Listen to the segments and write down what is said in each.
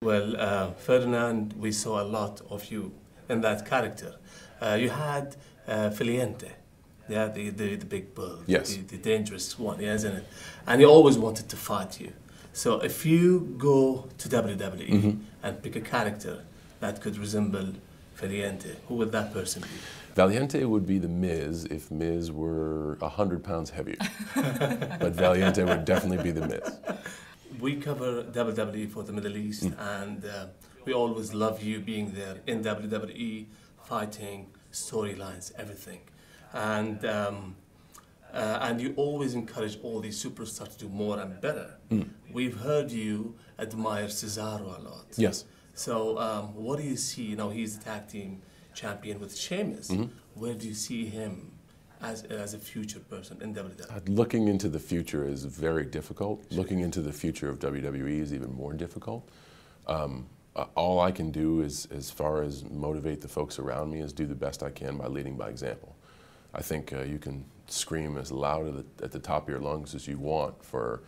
Well, Ferdinand, we saw a lot of you in that character. You had Filiente, yeah, the big bull, yes, the dangerous one, yeah, isn't it? And he always wanted to fight you. So if you go to WWE and pick a character that could resemble Valiente, who would that person be? Valiente would be the Miz if Miz were 100 pounds heavier. But Valiente would definitely be the Miz. We cover WWE for the Middle East, and we always love you being there in WWE, fighting, storylines, everything. And you always encourage all these superstars to do more and better. We've heard you admire Cesaro a lot. Yes. So what do you see? You know, he's the tag team champion with Sheamus. Where do you see him as a future person in WWE? Looking into the future is very difficult. Sure. Looking into the future of WWE is even more difficult. All I can do is, as far as motivate the folks around me, is do the best I can by leading by example. I think you can scream as loud at the top of your lungs as you want for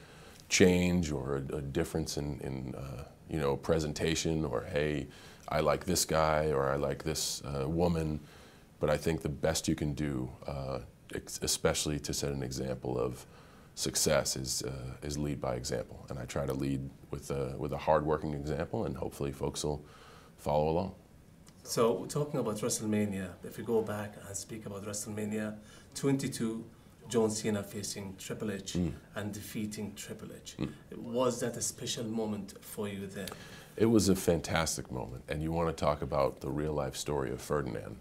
change or a difference in you know, presentation, or hey, I like this guy, or I like this woman. But I think the best you can do, especially to set an example of success, is lead by example. And I try to lead with a hard-working example, and hopefully folks will follow along. So talking about WrestleMania, if you go back and speak about WrestleMania 22, John Cena facing Triple H and defeating Triple H. Was that a special moment for you then? It was a fantastic moment, and you want to talk about the real-life story of Ferdinand.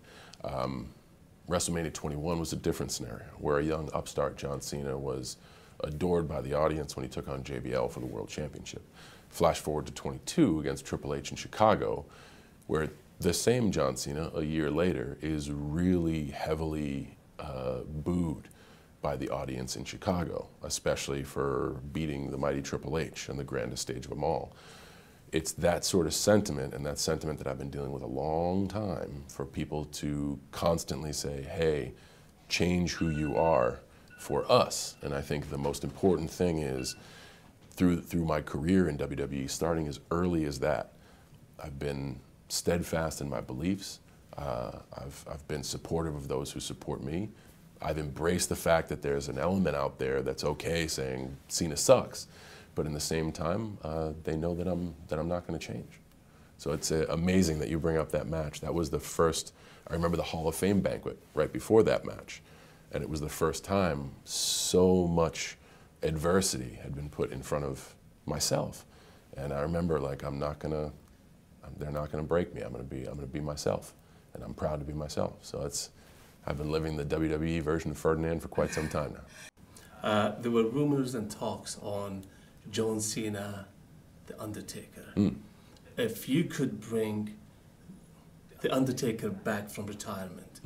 WrestleMania 21 was a different scenario, where a young upstart John Cena was adored by the audience when he took on JBL for the World Championship. Flash forward to 22 against Triple H in Chicago, where the same John Cena, a year later, is really heavily booed by the audience in Chicago, especially for beating the mighty Triple H on the grandest stage of them all. It's that sort of sentiment, and that sentiment that I've been dealing with a long time, for people to constantly say, hey, change who you are for us. And I think the most important thing is, through my career in WWE, starting as early as that, I've been steadfast in my beliefs. I've been supportive of those who support me. I've embraced the fact that there's an element out there that's okay saying Cena sucks, but in the same time, they know that I'm not going to change. So it's amazing that you bring up that match. That was the first. I remember the Hall of Fame banquet right before that match, and it was the first time so much adversity had been put in front of myself. And I remember, like, they're not gonna break me. I'm gonna be myself, and I'm proud to be myself. So I've been living the WWE version of Ferdinand for quite some time now. There were rumors and talks on John Cena, The Undertaker. If you could bring The Undertaker back from retirement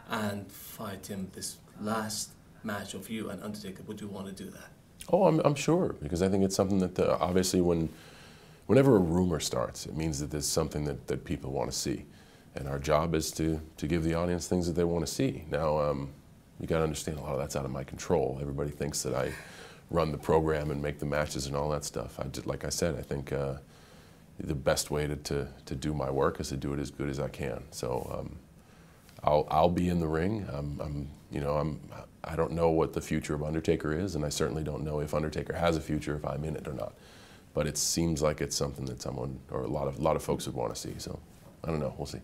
and fight him this last match of you and Undertaker, would you want to do that? Oh, I'm sure, because I think it's something that obviously whenever a rumor starts, it means that there's something that people want to see. And our job is to give the audience things that they want to see. Now, you got to understand, a lot of that's out of my control. Everybody thinks that I run the program and make the matches and all that stuff. Like I said, I think the best way to do my work is to do it as good as I can. So I'll be in the ring. I don't know what the future of Undertaker is, and I certainly don't know if Undertaker has a future, if I'm in it or not. But it seems like it's something that someone, or a lot of folks would want to see. So I don't know. We'll see.